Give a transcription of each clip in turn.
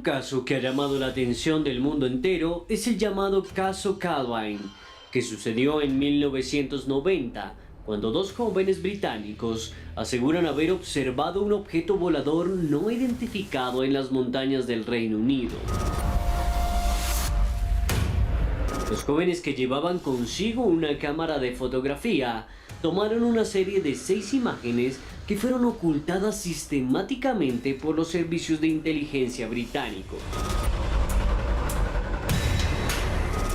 Un caso que ha llamado la atención del mundo entero es el llamado caso Calvin, que sucedió en 1990, cuando dos jóvenes británicos aseguran haber observado un objeto volador no identificado en las montañas del Reino Unido. Los jóvenes, que llevaban consigo una cámara de fotografía, tomaron una serie de 6 imágenes que fueron ocultadas sistemáticamente por los servicios de inteligencia británicos.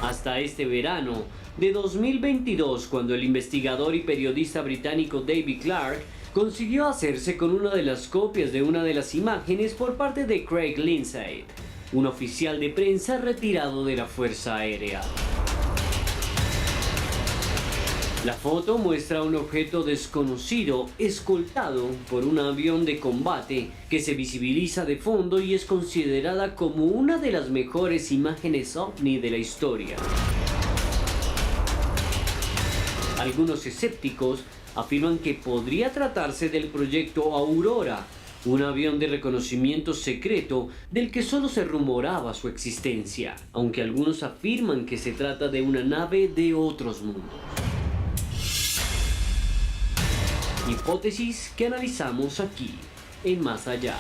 Hasta este verano de 2022, cuando el investigador y periodista británico David Clarke consiguió hacerse con una de las copias de una de las imágenes por parte de Craig Lindsay, un oficial de prensa retirado de la Fuerza Aérea. La foto muestra un objeto desconocido escoltado por un avión de combate que se visibiliza de fondo y es considerada como una de las mejores imágenes ovni de la historia. Algunos escépticos afirman que podría tratarse del proyecto Aurora, un avión de reconocimiento secreto del que solo se rumoraba su existencia, aunque algunos afirman que se trata de una nave de otros mundos. Hipótesis que analizamos aquí, en Más Allá.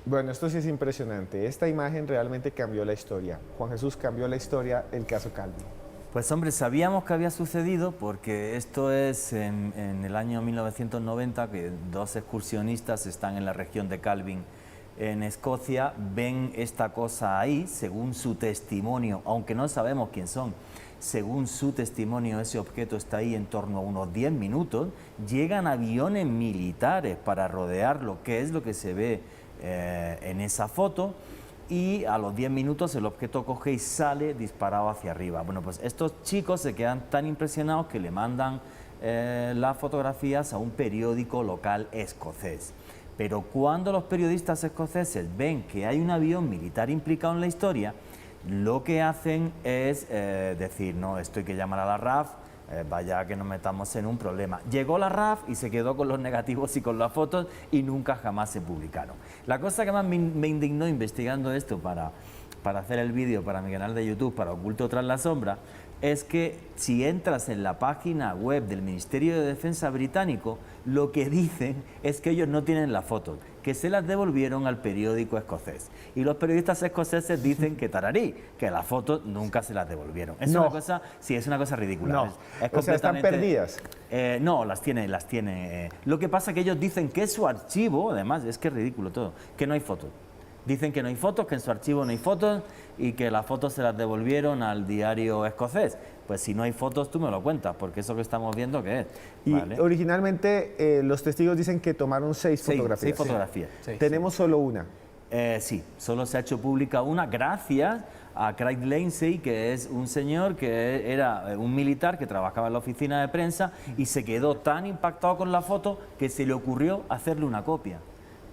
Bueno, esto sí es impresionante. Esta imagen realmente cambió la historia. Juan Jesús, cambió la historia el caso Calvin. Pues hombre, sabíamos que había sucedido porque esto es en el año 1990, que dos excursionistas están en la región de Calvin, en Escocia, ven esta cosa ahí, según su testimonio, aunque no sabemos quién son. Según su testimonio, ese objeto está ahí en torno a unos 10 minutos. Llegan aviones militares para rodearlo, que es lo que se ve en esa foto, y a los 10 minutos el objeto coge y sale disparado hacia arriba. Bueno, pues estos chicos se quedan tan impresionados que le mandan las fotografías a un periódico local escocés. Pero cuando los periodistas escoceses ven que hay un avión militar implicado en la historia, lo que hacen es decir, no, esto hay que llamar a la RAF, vaya que nos metamos en un problema. Llegó la RAF y se quedó con los negativos y con las fotos y nunca jamás se publicaron. La cosa que más me indignó investigando esto para hacer el vídeo para mi canal de YouTube, para Oculto tras la sombra, es que si entras en la página web del Ministerio de Defensa británico, lo que dicen es que ellos no tienen las fotos, que se las devolvieron al periódico escocés. Y los periodistas escoceses dicen que tararí, que las fotos nunca se las devolvieron. Es una cosa, sí, es una cosa ridícula. No, o sea, están perdidas. No, las tiene. Lo que pasa es que ellos dicen que su archivo, además, es que es ridículo todo, que no hay fotos. Dicen que no hay fotos, que en su archivo no hay fotos y que las fotos se las devolvieron al diario escocés. Pues si no hay fotos, tú me lo cuentas, porque eso que estamos viendo, ¿qué es? Y ¿vale? originalmente los testigos dicen que tomaron 6 fotografías. 6 fotografías. Sí. Tenemos solo una. Sí, solo se ha hecho pública una gracias a Craig Lindsay, que es un señor que era un militar que trabajaba en la oficina de prensa y se quedó tan impactado con la foto que se le ocurrió hacerle una copia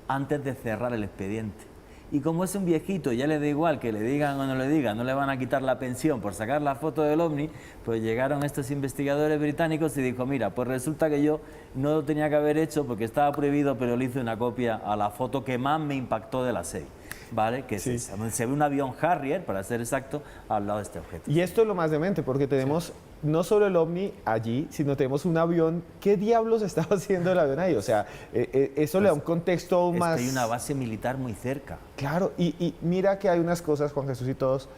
antes de cerrar el expediente. Y como es un viejito, ya le da igual que le digan o no le digan, no le van a quitar la pensión por sacar la foto del ovni, pues llegaron estos investigadores británicos y dijo, mira, pues resulta que yo no lo tenía que haber hecho porque estaba prohibido, pero le hice una copia a la foto que más me impactó de las 6. ¿Vale? Que sí. Se ve un avión Harrier, para ser exacto, al lado de este objeto. Y esto es lo más demente, porque tenemos no solo el ovni allí, sino tenemos un avión. ¿Qué diablos estaba haciendo el avión ahí? O sea, eso pues le da un contexto aún más... Es que hay una base militar muy cerca. Claro, y mira que hay unas cosas, Juan Jesús y todos,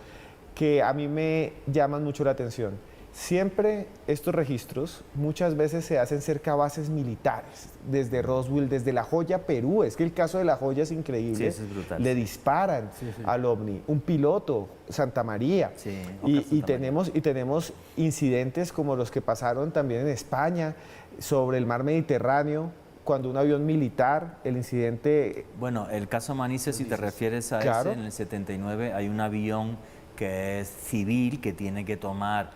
que a mí me llaman mucho la atención. Siempre estos registros muchas veces se hacen cerca a bases militares, desde Roswell, desde La Joya, Perú. Es que el caso de La Joya es increíble. Sí, eso es brutal. Le disparan al ovni, un piloto, Santa María. Sí, y tenemos incidentes como los que pasaron también en España, sobre el mar Mediterráneo, cuando un avión militar, el incidente... Bueno, el caso Manises, si te refieres a ese, en el 79 hay un avión que es civil, que tiene que tomar...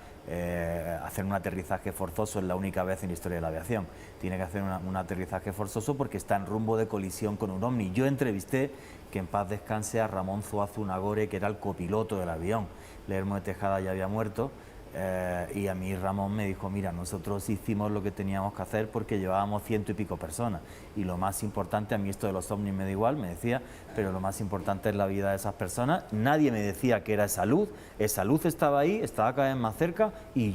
hacer un aterrizaje forzoso, es la única vez en la historia de la aviación. Tiene que hacer un aterrizaje forzoso porque está en rumbo de colisión con un ovni. Yo entrevisté, que en paz descanse, a Ramón Zuazo Nagore, que era el copiloto del avión. Lermo de Tejada ya había muerto, Y a mí Ramón me dijo, mira, nosotros hicimos lo que teníamos que hacer porque llevábamos 100 y pico personas. Y lo más importante, a mí esto de los ovnis me da igual, me decía, pero lo más importante es la vida de esas personas. Nadie me decía que era esa luz estaba ahí, estaba cada vez más cerca y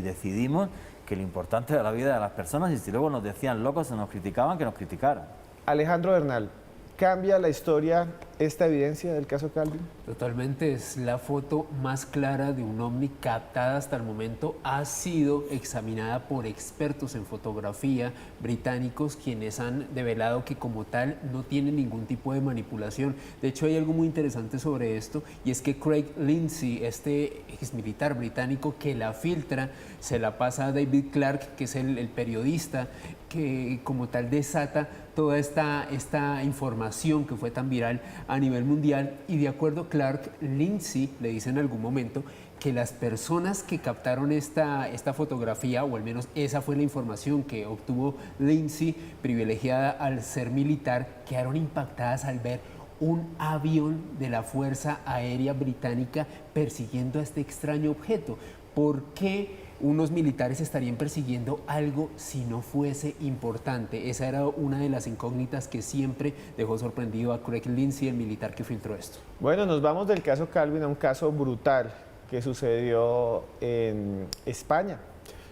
decidimos que lo importante era la vida de las personas y si luego nos decían locos o nos criticaban, que nos criticaran. Alejandro Bernal, ¿cambia la historia esta evidencia del caso Calvin? Totalmente, es la foto más clara de un ovni captada hasta el momento. Ha sido examinada por expertos en fotografía británicos, quienes han develado que como tal no tiene ningún tipo de manipulación. De hecho, hay algo muy interesante sobre esto, y es que Craig Lindsay, este exmilitar británico que la filtra, se la pasa a David Clark, que es el periodista que como tal desata toda esta información que fue tan viral a nivel mundial. Y de acuerdo, Clark, Lindsay le dice en algún momento que las personas que captaron esta fotografía, o al menos esa fue la información que obtuvo Lindsay, privilegiada al ser militar, quedaron impactadas al ver un avión de la Fuerza Aérea Británica persiguiendo a este extraño objeto. ¿Por qué unos militares estarían persiguiendo algo si no fuese importante? Esa era una de las incógnitas que siempre dejó sorprendido a Craig Lindsay, el militar que filtró esto. Bueno, nos vamos del caso Calvin a un caso brutal que sucedió en España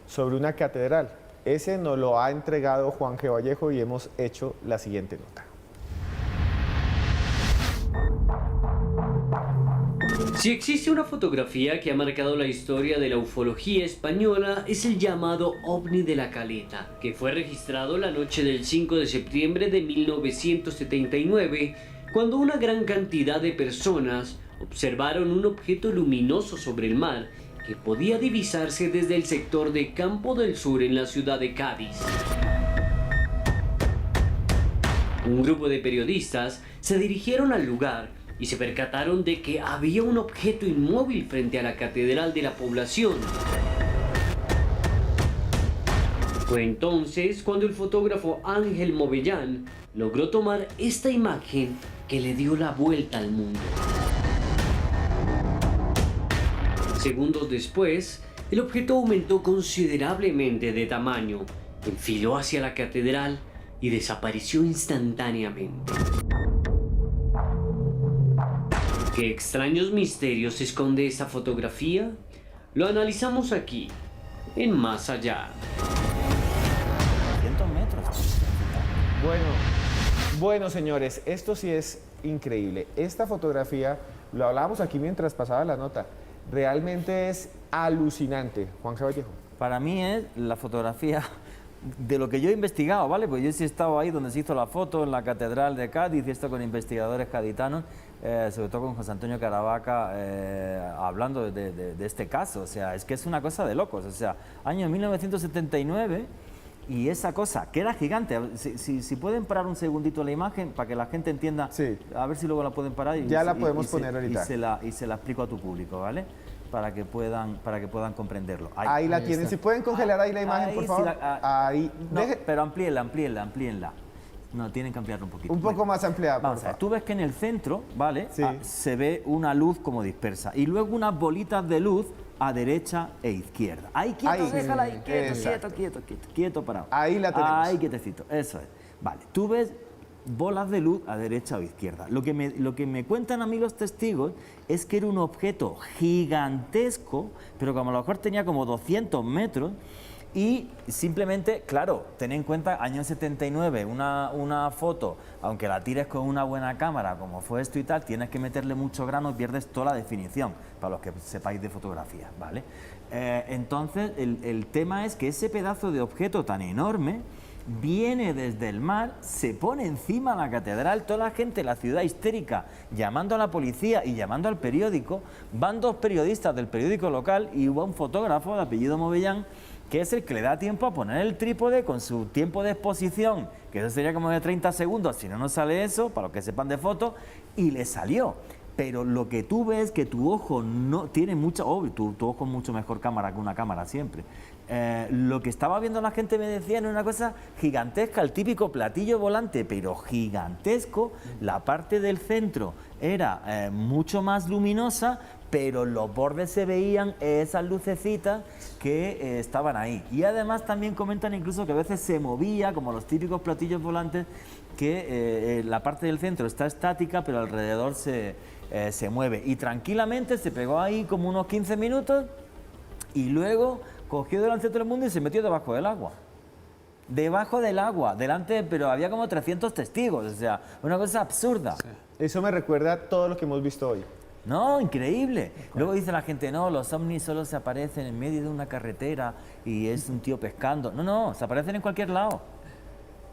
sobre una catedral. Ese nos lo ha entregado Juan G. Vallejo y hemos hecho la siguiente nota. Si existe una fotografía que ha marcado la historia de la ufología española, es el llamado OVNI de la Caleta, que fue registrado la noche del 5 de septiembre de 1979, cuando una gran cantidad de personas observaron un objeto luminoso sobre el mar que podía divisarse desde el sector de Campo del Sur en la ciudad de Cádiz. Un grupo de periodistas se dirigieron al lugar y se percataron de que había un objeto inmóvil frente a la catedral de la población. Fue entonces cuando el fotógrafo Ángel Movellán logró tomar esta imagen que le dio la vuelta al mundo. Segundos después, el objeto aumentó considerablemente de tamaño, enfiló hacia la catedral y desapareció instantáneamente. ¿Qué extraños misterios esconde esta fotografía? Lo analizamos aquí, en Más Allá. 100 metros. Bueno, señores, esto sí es increíble. Esta fotografía, lo hablábamos aquí mientras pasaba la nota, realmente es alucinante. Juan G. Vallejo. Para mí es la fotografía de lo que yo he investigado, ¿vale? Pues yo sí he estado ahí donde se hizo la foto, en la Catedral de Cádiz, y esto con investigadores gaditanos, sobre todo con José Antonio Caravaca, hablando de este caso. O sea, es que es una cosa de locos. O sea, año 1979, y esa cosa, que era gigante. Si pueden parar un segundito la imagen para que la gente entienda, sí. A ver si luego la pueden parar. Ya la podemos poner ahorita. Y se la explico a tu público, ¿vale? Para que puedan comprenderlo. Ahí la tienen. Si pueden congelar ahí la imagen, por favor. Ahí. No, pero amplíenla. No, tienen que ampliarlo un poquito. Un poco más ampliada, por Vamos a ver, tú ves que en el centro, ¿vale? Sí. Se ve una luz como dispersa y luego unas bolitas de luz a derecha e izquierda. Ahí, quieto, ahí, déjala ahí, quieto, parado. Ahí la tenemos. Ahí, quietecito, eso es. Vale, tú ves bolas de luz a derecha o izquierda. Lo que me cuentan a mí los testigos es que era un objeto gigantesco, pero como a lo mejor tenía como 200 metros, y simplemente, claro, ten en cuenta, año 79, una foto, aunque la tires con una buena cámara, como fue esto y tal, tienes que meterle mucho grano y pierdes toda la definición, para los que sepáis de fotografía, ¿vale? Entonces, el tema es que ese pedazo de objeto tan enorme viene desde el mar, se pone encima de la catedral, toda la gente, la ciudad histérica, llamando a la policía y llamando al periódico. Van dos periodistas del periódico local y va un fotógrafo de apellido Movellán, que es el que le da tiempo a poner el trípode con su tiempo de exposición, que eso sería como de 30 segundos, si no, no sale eso, para los que sepan de foto, y le salió. Pero lo que tú ves que tu ojo no tiene mucha, tu ojo es mucho mejor cámara que una cámara siempre, lo que estaba viendo la gente me decía era una cosa gigantesca, el típico platillo volante, pero gigantesco. La parte del centro era mucho más luminosa, pero en los bordes se veían esas lucecitas que estaban ahí. Y además también comentan incluso que a veces se movía, como los típicos platillos volantes, que la parte del centro está estática, pero alrededor se mueve. Y tranquilamente se pegó ahí como unos 15 minutos y luego cogió delante de todo el mundo y se metió debajo del agua. Debajo del agua, delante, pero había como 300 testigos, o sea, una cosa absurda. Sí. Eso me recuerda a todo lo que hemos visto hoy. No, increíble. Luego dice la gente, no, los ovnis solo se aparecen en medio de una carretera y es un tío pescando. No, no, se aparecen en cualquier lado.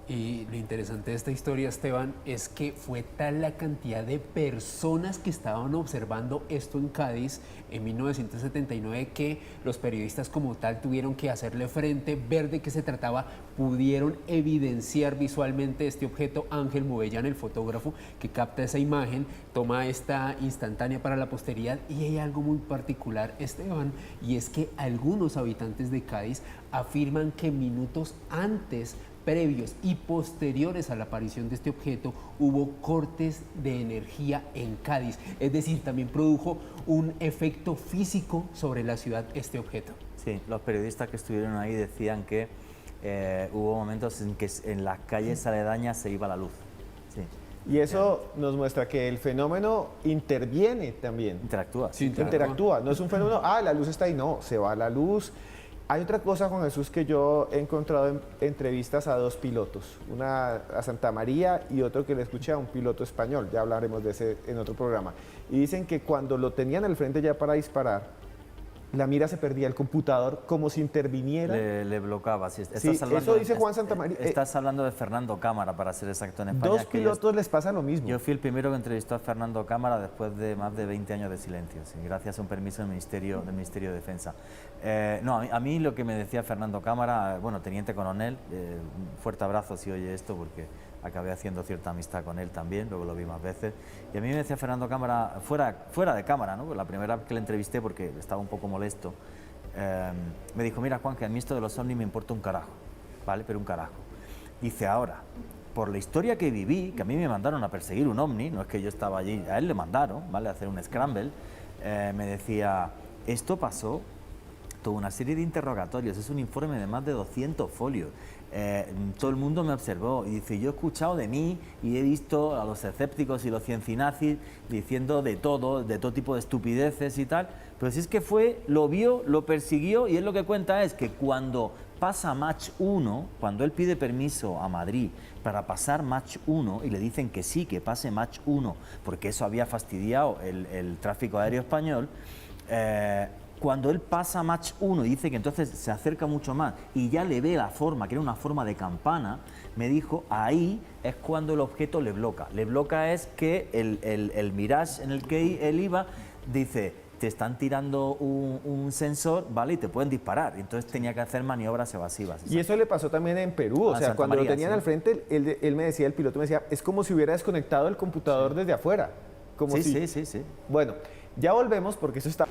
Y lo interesante de esta historia, Esteban, es que fue tal la cantidad de personas que estaban observando esto en Cádiz en 1979 que los periodistas como tal tuvieron que hacerle frente, ver de qué se trataba, pudieron evidenciar visualmente este objeto. Ángel Movellán, el fotógrafo que capta esa imagen, toma esta instantánea para la posteridad. Y hay algo muy particular, Esteban, y es que algunos habitantes de Cádiz afirman que minutos antes, previos y posteriores a la aparición de este objeto, hubo cortes de energía en Cádiz. Es decir, también produjo un efecto físico sobre la ciudad este objeto. Sí, los periodistas que estuvieron ahí decían que hubo momentos en que en las calles aledañas se iba la luz. Sí. Y eso nos muestra que el fenómeno interviene también. Interactúa. Sí, interactúa. No es un fenómeno, la luz está ahí. No, se va la luz. Hay otra cosa, Juan Jesús, que yo he encontrado en entrevistas a dos pilotos, una a Santa María y otro que le escuché a un piloto español, ya hablaremos de ese en otro programa. Y dicen que cuando lo tenían al frente ya para disparar, la mira se perdía, el computador como si interviniera. Le bloqueaba. Sí, eso dice Juan Santamaría. Estás hablando de Fernando Cámara, para ser exacto, en España. Dos pilotos les pasa lo mismo. Yo fui el primero que entrevistó a Fernando Cámara después de más de 20 años de silencio, sí, gracias a un permiso del Ministerio de Defensa. No, a mí lo que me decía Fernando Cámara, bueno, teniente coronel, un fuerte abrazo si oye esto, porque acabé haciendo cierta amistad con él también, luego lo vi más veces. Y a mí me decía Fernando Cámara, fuera de cámara, ¿no? La primera vez que le entrevisté, porque estaba un poco molesto, me dijo, mira Juan, que a mí esto de los ovnis me importa un carajo, ¿vale? Pero un carajo. Dice, ahora, por la historia que viví, que a mí me mandaron a perseguir un ovni, no es que yo estaba allí, a él le mandaron, ¿vale? A hacer un scramble, me decía, esto pasó, toda una serie de interrogatorios, es un informe de más de 200 folios. Todo el mundo me observó y dice, yo he escuchado de mí y he visto a los escépticos y los ciencinazis diciendo de todo tipo de estupideces y tal, pero si es que lo vio, lo persiguió, y él lo que cuenta es que cuando pasa Mach 1, cuando él pide permiso a Madrid para pasar Mach 1 y le dicen que sí, que pase Mach 1, porque eso había fastidiado el tráfico aéreo español, cuando él pasa Mach 1 y dice que entonces se acerca mucho más y ya le ve la forma, que era una forma de campana, me dijo, ahí es cuando el objeto le bloca. Le bloca es que el Mirage en el que él iba, dice, te están tirando un sensor, ¿vale? Y te pueden disparar. Entonces tenía que hacer maniobras evasivas. Y eso le pasó también en Perú. O sea, Santa cuando María, lo tenían sí. al frente, él me decía, el piloto me decía, es como si hubiera desconectado el computador desde afuera. Como Sí, si... sí. Bueno, ya volvemos porque eso está...